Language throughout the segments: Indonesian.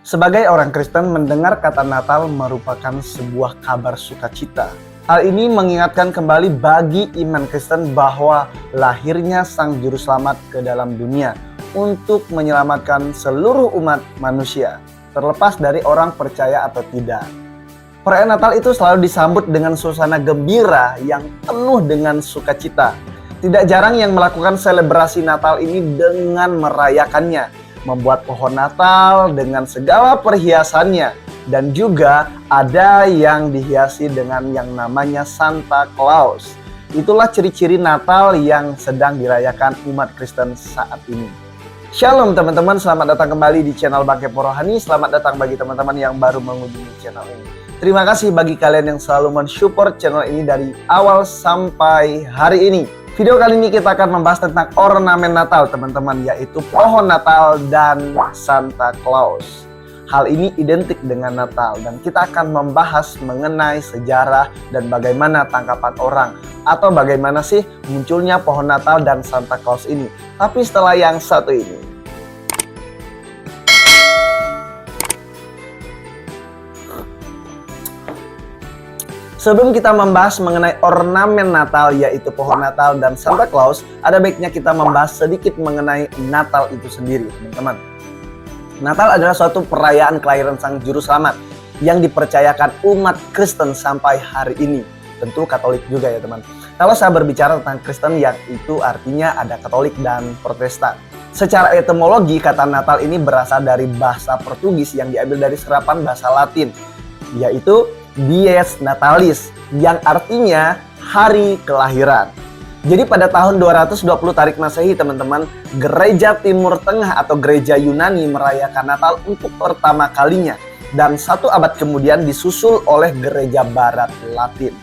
Sebagai orang Kristen, mendengar kata Natal merupakan sebuah kabar sukacita. Hal ini mengingatkan kembali bagi iman Kristen bahwa lahirnya Sang Juru Selamat ke dalam dunia untuk menyelamatkan seluruh umat manusia, terlepas dari orang percaya atau tidak. Perayaan Natal itu selalu disambut dengan suasana gembira yang penuh dengan sukacita. Tidak jarang yang melakukan selebrasi Natal ini dengan merayakannya, membuat pohon Natal dengan segala perhiasannya, dan juga ada yang dihiasi dengan yang namanya Santa Claus. Itulah ciri-ciri Natal yang sedang dirayakan umat Kristen saat ini. Shalom teman-teman, selamat datang kembali di channel Bangkepo Rohani. Selamat datang bagi teman-teman yang baru mengunjungi channel ini. Terima kasih bagi kalian yang selalu mensupport channel ini dari awal sampai hari ini. Video kali ini kita akan membahas tentang ornamen Natal teman-teman, yaitu pohon Natal dan Santa Claus. Hal ini identik dengan Natal dan kita akan membahas mengenai sejarah dan bagaimana tanggapan orang atau bagaimana sih munculnya pohon Natal dan Santa Claus ini. Tapi setelah yang satu ini. Sebelum kita membahas mengenai ornamen Natal, yaitu pohon Natal dan Santa Claus, ada baiknya kita membahas sedikit mengenai Natal itu sendiri, teman-teman. Natal adalah suatu perayaan kelahiran Sang Juru Selamat yang dipercayakan umat Kristen sampai hari ini. Tentu Katolik juga ya teman. Kalau saya berbicara tentang Kristen, yang itu artinya ada Katolik dan Protestan. Secara etimologi, kata Natal ini berasal dari bahasa Portugis yang diambil dari serapan bahasa Latin, yaitu Dies Natalis, yang artinya hari kelahiran. Jadi pada tahun 220 tarik Masehi teman-teman, gereja Timur Tengah atau gereja Yunani merayakan Natal untuk pertama kalinya. Dan satu abad kemudian disusul oleh gereja Barat Latin.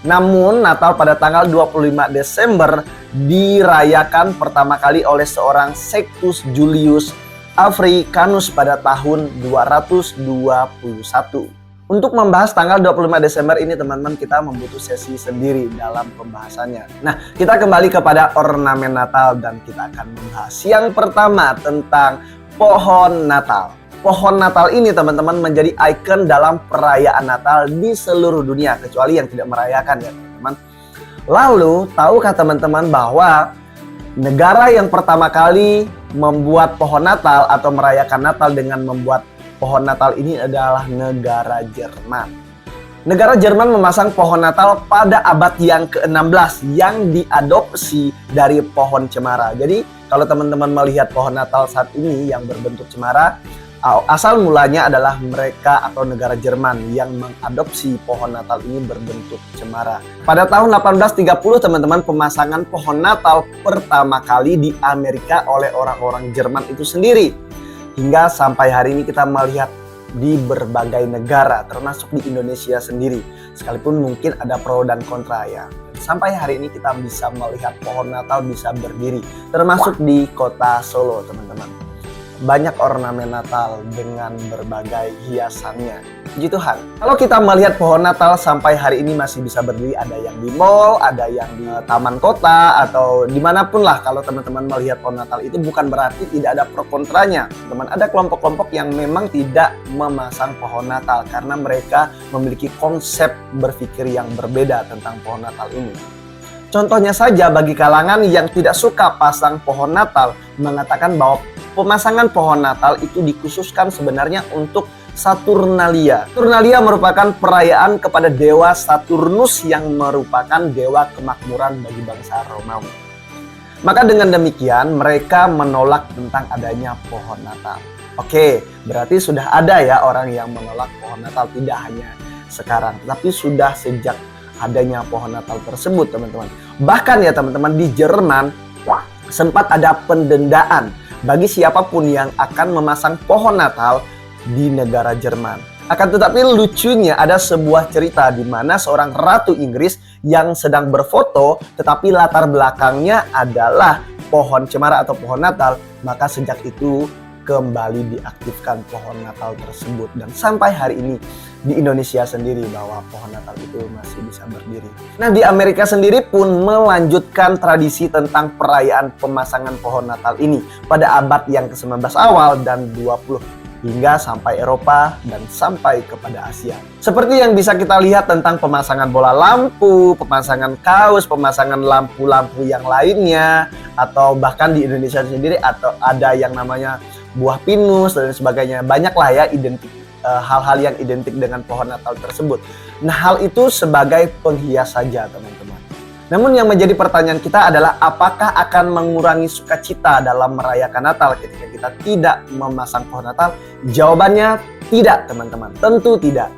Namun Natal pada tanggal 25 Desember dirayakan pertama kali oleh seorang Sextus Julius Africanus pada tahun 221. Untuk membahas tanggal 25 Desember ini teman-teman, kita membutuh sesi sendiri dalam pembahasannya. Nah, kita kembali kepada ornamen Natal dan kita akan membahas yang pertama tentang pohon Natal. Pohon Natal ini teman-teman menjadi ikon dalam perayaan Natal di seluruh dunia, kecuali yang tidak merayakan ya teman-teman. Lalu, tahukah teman-teman bahwa negara yang pertama kali membuat pohon Natal atau merayakan Natal dengan membuat pohon Natal ini adalah negara Jerman. Negara Jerman memasang pohon Natal pada abad yang ke-16 yang diadopsi dari pohon cemara. Jadi kalau teman-teman melihat pohon Natal saat ini yang berbentuk cemara, asal mulanya adalah mereka atau negara Jerman yang mengadopsi pohon Natal ini berbentuk cemara. Pada tahun 1830 teman-teman, pemasangan pohon Natal pertama kali di Amerika oleh orang-orang Jerman itu sendiri. Hingga sampai hari ini kita melihat di berbagai negara, termasuk di Indonesia sendiri. Sekalipun mungkin ada pro dan kontra ya. Sampai hari ini kita bisa melihat pohon Natal bisa berdiri, termasuk di kota Solo teman-teman. Banyak ornamen Natal dengan berbagai hiasannya. Puji Tuhan. Kalau kita melihat pohon Natal sampai hari ini masih bisa berdiri, ada yang di mall, ada yang di taman kota, atau dimanapun lah. Kalau teman-teman melihat pohon Natal itu bukan berarti tidak ada pro kontranya. Teman, ada kelompok-kelompok yang memang tidak memasang pohon Natal karena mereka memiliki konsep berpikir yang berbeda tentang pohon Natal ini. Contohnya saja bagi kalangan yang tidak suka pasang pohon Natal, mengatakan bahwa pemasangan pohon Natal itu dikhususkan sebenarnya untuk Saturnalia. Saturnalia merupakan perayaan kepada dewa Saturnus yang merupakan dewa kemakmuran bagi bangsa Romawi. Maka dengan demikian mereka menolak tentang adanya pohon Natal. Oke, berarti sudah ada ya orang yang menolak pohon Natal, tidak hanya sekarang, tapi sudah sejak adanya pohon Natal tersebut teman-teman. Bahkan ya teman-teman, di Jerman sempat ada pendendaan bagi siapapun yang akan memasang pohon Natal di negara Jerman. Akan tetapi lucunya ada sebuah cerita di mana seorang ratu Inggris yang sedang berfoto tetapi latar belakangnya adalah pohon cemara atau pohon Natal, maka sejak itu kembali diaktifkan pohon Natal tersebut. Dan sampai hari ini di Indonesia sendiri bahwa pohon Natal itu masih bisa berdiri. Nah, di Amerika sendiri pun melanjutkan tradisi tentang perayaan pemasangan pohon Natal ini pada abad yang ke-19 awal dan 20 hingga sampai Eropa dan sampai kepada Asia. Seperti yang bisa kita lihat tentang pemasangan bola lampu, pemasangan kaos, pemasangan lampu-lampu yang lainnya, atau bahkan di Indonesia sendiri atau ada yang namanya buah pinus dan sebagainya. Banyaklah ya hal-hal yang identik dengan pohon Natal tersebut. Nah, hal itu sebagai penghias saja, teman-teman. Namun yang menjadi pertanyaan kita adalah apakah akan mengurangi sukacita dalam merayakan Natal ketika kita tidak memasang pohon Natal? Jawabannya tidak, teman-teman. Tentu tidak.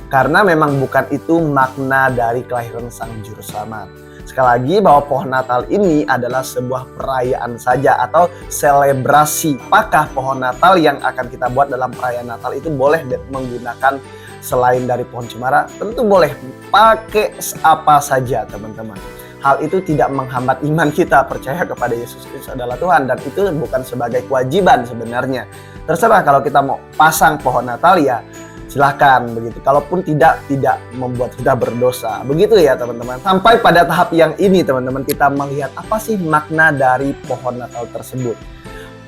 Karena memang bukan itu makna dari kelahiran Sang Juru Selamat. Sekali lagi bahwa pohon Natal ini adalah sebuah perayaan saja atau selebrasi. Apakah pohon Natal yang akan kita buat dalam perayaan Natal itu boleh menggunakan selain dari pohon cemara? Tentu boleh, pakai apa saja, teman-teman. Hal itu tidak menghambat iman kita percaya kepada Yesus Kristus adalah Tuhan, dan itu bukan sebagai kewajiban sebenarnya. Terserah kalau kita mau pasang pohon Natal ya silahkan begitu. Kalaupun tidak membuat kita berdosa. Begitu ya teman-teman. Sampai pada tahap yang ini teman-teman kita melihat apa sih makna dari pohon Natal tersebut.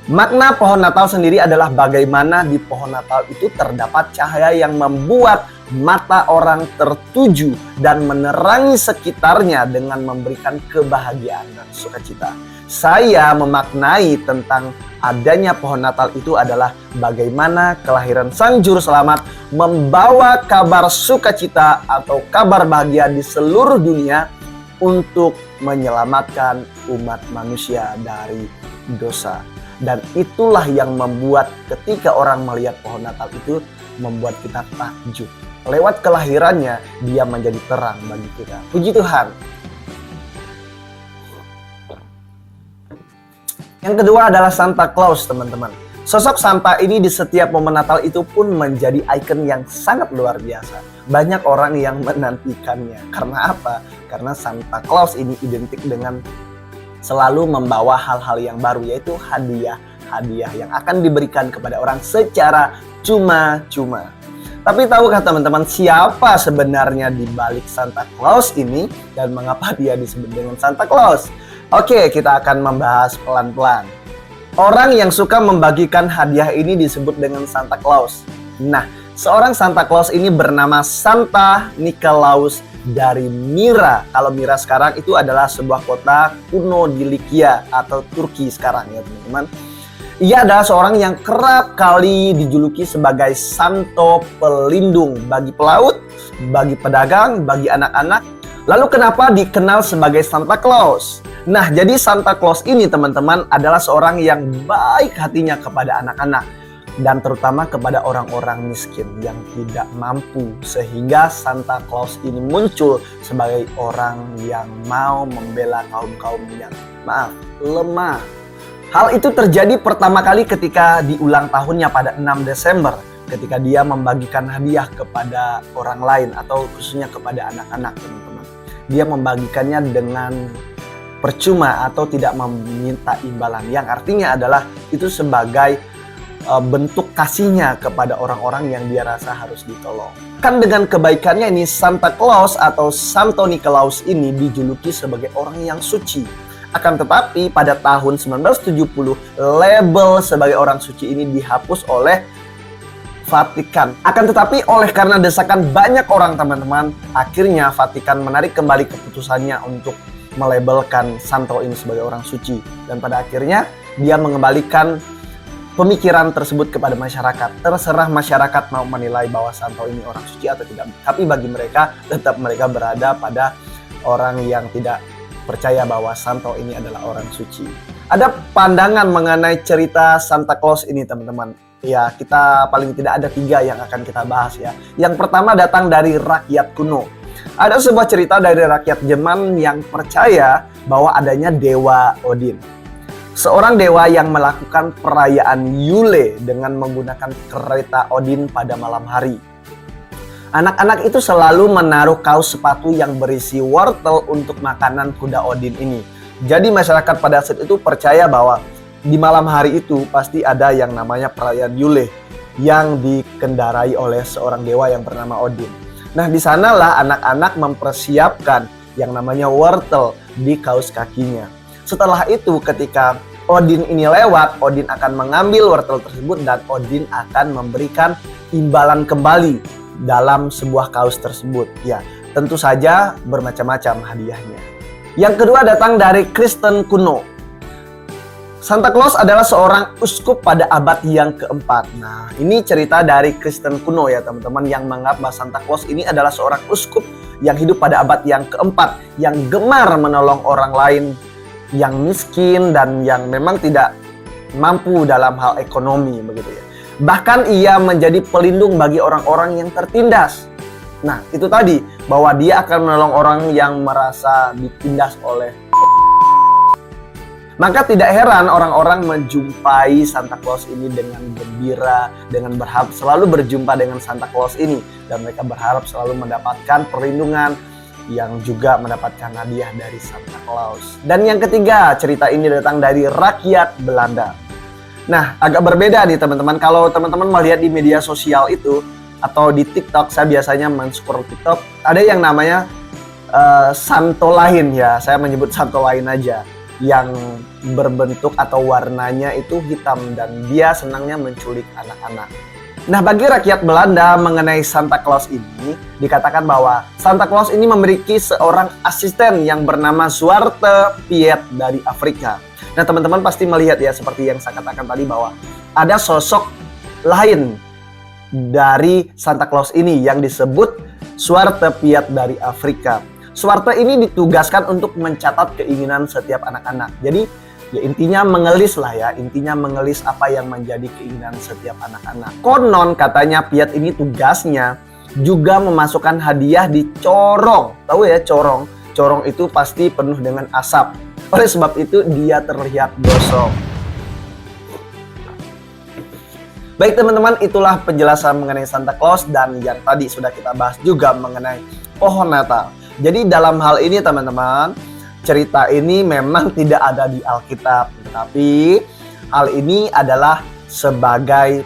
Makna pohon Natal sendiri adalah bagaimana di pohon Natal itu terdapat cahaya yang membuat mata orang tertuju dan menerangi sekitarnya dengan memberikan kebahagiaan dan sukacita. Saya memaknai tentang adanya pohon Natal itu adalah bagaimana kelahiran Sang Juru Selamat membawa kabar sukacita atau kabar bahagia di seluruh dunia untuk menyelamatkan umat manusia dari dosa. Dan itulah yang membuat ketika orang melihat pohon Natal itu membuat kita takjub. Lewat kelahirannya, dia menjadi terang bagi kita. Puji Tuhan. Yang kedua adalah Santa Claus, teman-teman. Sosok Santa ini di setiap momen Natal itu pun menjadi ikon yang sangat luar biasa. Banyak orang yang menantikannya. Karena apa? Karena Santa Claus ini identik dengan selalu membawa hal-hal yang baru, yaitu hadiah yang akan diberikan kepada orang secara cuma-cuma. Tapi tahukah teman-teman siapa sebenarnya di balik Santa Claus ini dan mengapa dia disebut dengan Santa Claus? Oke, kita akan membahas pelan-pelan. Orang yang suka membagikan hadiah ini disebut dengan Santa Claus. Nah, seorang Santa Claus ini bernama Santa Nikolaus dari Mira. Kalau Mira sekarang itu adalah sebuah kota kuno di Likia atau Turki sekarang ya teman-teman. Ia adalah seorang yang kerap kali dijuluki sebagai santo pelindung bagi pelaut, bagi pedagang, bagi anak-anak. Lalu kenapa dikenal sebagai Santa Claus? Nah, jadi Santa Claus ini teman-teman adalah seorang yang baik hatinya kepada anak-anak dan terutama kepada orang-orang miskin yang tidak mampu, sehingga Santa Claus ini muncul sebagai orang yang mau membela kaum-kaum yang lemah. Hal itu terjadi pertama kali ketika di ulang tahunnya pada 6 Desember ketika dia membagikan hadiah kepada orang lain atau khususnya kepada anak-anak, teman-teman. Dia membagikannya dengan percuma atau tidak meminta imbalan, yang artinya adalah itu sebagai bentuk kasihnya kepada orang-orang yang dia rasa harus ditolong. Kan dengan kebaikannya ini Santa Claus atau Santo Nikolaus ini dijuluki sebagai orang yang suci. Akan tetapi pada tahun 1970 label sebagai orang suci ini dihapus oleh Vatikan. Akan tetapi karena desakan banyak orang teman-teman, akhirnya Vatikan menarik kembali keputusannya untuk melabelkan Santo ini sebagai orang suci. Dan pada akhirnya dia mengembalikan pemikiran tersebut kepada masyarakat. Terserah masyarakat mau menilai bahwa Santo ini orang suci atau tidak. Tapi bagi mereka tetap mereka berada pada orang yang tidak percaya bahwa Santo ini adalah orang suci. Ada pandangan mengenai cerita Santa Claus ini teman-teman. Ya, kita paling tidak ada 3 yang akan kita bahas ya. Yang pertama datang dari rakyat kuno. Ada sebuah cerita dari rakyat Jerman yang percaya bahwa adanya Dewa Odin. Seorang dewa yang melakukan perayaan Yule dengan menggunakan kereta Odin pada malam hari. Anak-anak itu selalu menaruh kaos sepatu yang berisi wortel untuk makanan kuda Odin ini. Jadi masyarakat pada saat itu percaya bahwa di malam hari itu pasti ada yang namanya perayaan Yule yang dikendarai oleh seorang dewa yang bernama Odin. Nah, di sanalah anak-anak mempersiapkan yang namanya wortel di kaos kakinya. Setelah itu ketika Odin ini lewat, Odin akan mengambil wortel tersebut dan Odin akan memberikan imbalan kembali dalam sebuah kaus tersebut. Ya, tentu saja bermacam-macam hadiahnya. Yang kedua datang dari Kristen kuno. Santa Claus adalah seorang uskup pada abad yang keempat. Nah, ini cerita dari Kristen kuno ya teman-teman, yang menganggap bahwa Santa Claus ini adalah seorang uskup yang hidup pada abad yang keempat, yang gemar menolong orang lain yang miskin dan yang memang tidak mampu dalam hal ekonomi begitu ya. Bahkan ia menjadi pelindung bagi orang-orang yang tertindas. Nah, itu tadi bahwa dia akan menolong orang yang merasa ditindas oleh. Maka tidak heran orang-orang menjumpai Santa Claus ini dengan gembira, dengan berharap selalu berjumpa dengan Santa Claus ini. Dan mereka berharap selalu mendapatkan perlindungan yang juga mendapatkan hadiah dari Santa Claus. Dan yang ketiga, cerita ini datang dari rakyat Belanda. Nah, agak berbeda nih teman-teman. Kalau teman-teman melihat di media sosial itu, atau di TikTok, saya biasanya men-scroll TikTok, ada yang namanya Santo lain ya. Saya menyebut Santo lain aja. Yang berbentuk atau warnanya itu hitam dan dia senangnya menculik anak-anak. Nah, bagi rakyat Belanda mengenai Santa Claus ini dikatakan bahwa Santa Claus ini memiliki seorang asisten yang bernama Zwarte Piet dari Afrika. Nah, teman-teman pasti melihat ya seperti yang saya katakan tadi bahwa ada sosok lain dari Santa Claus ini yang disebut Zwarte Piet dari Afrika. Zwarte ini ditugaskan untuk mencatat keinginan setiap anak-anak. Jadi ya intinya mengelis lah ya, intinya mengelis apa yang menjadi keinginan setiap anak-anak. Konon katanya Piet ini tugasnya juga memasukkan hadiah di corong. Tahu ya corong? Corong itu pasti penuh dengan asap. Oleh sebab itu dia terlihat gosong. Baik teman-teman, itulah penjelasan mengenai Santa Claus dan yang tadi sudah kita bahas juga mengenai pohon Natal. Jadi dalam hal ini teman-teman, cerita ini memang tidak ada di Alkitab, tetapi hal ini adalah sebagai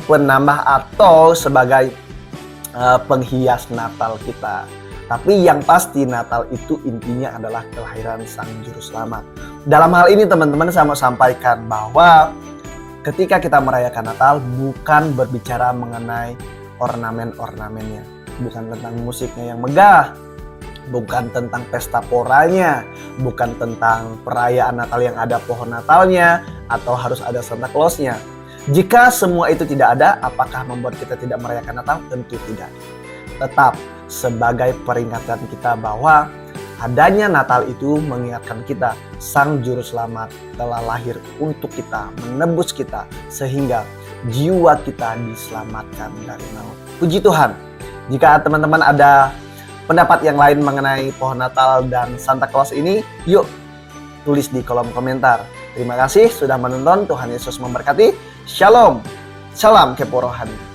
penambah atau sebagai penghias Natal kita. Tapi yang pasti Natal itu intinya adalah kelahiran Sang Juru Selamat. Dalam hal ini teman-teman saya mau sampaikan bahwa ketika kita merayakan Natal bukan berbicara mengenai ornamen-ornamennya, bukan tentang musiknya yang megah, bukan tentang pesta poranya, bukan tentang perayaan Natal yang ada pohon Natalnya atau harus ada Santa Claus-nya. Jika semua itu tidak ada, apakah membuat kita tidak merayakan Natal? Tentu tidak. Tetap sebagai peringatan kita bahwa adanya Natal itu mengingatkan kita Sang Juru Selamat telah lahir untuk kita, menebus kita sehingga jiwa kita diselamatkan dari maut. Puji Tuhan. Jika teman-teman ada pendapat yang lain mengenai pohon Natal dan Santa Claus ini, yuk tulis di kolom komentar. Terima kasih sudah menonton. Tuhan Yesus memberkati. Shalom. Salam kepo rohani.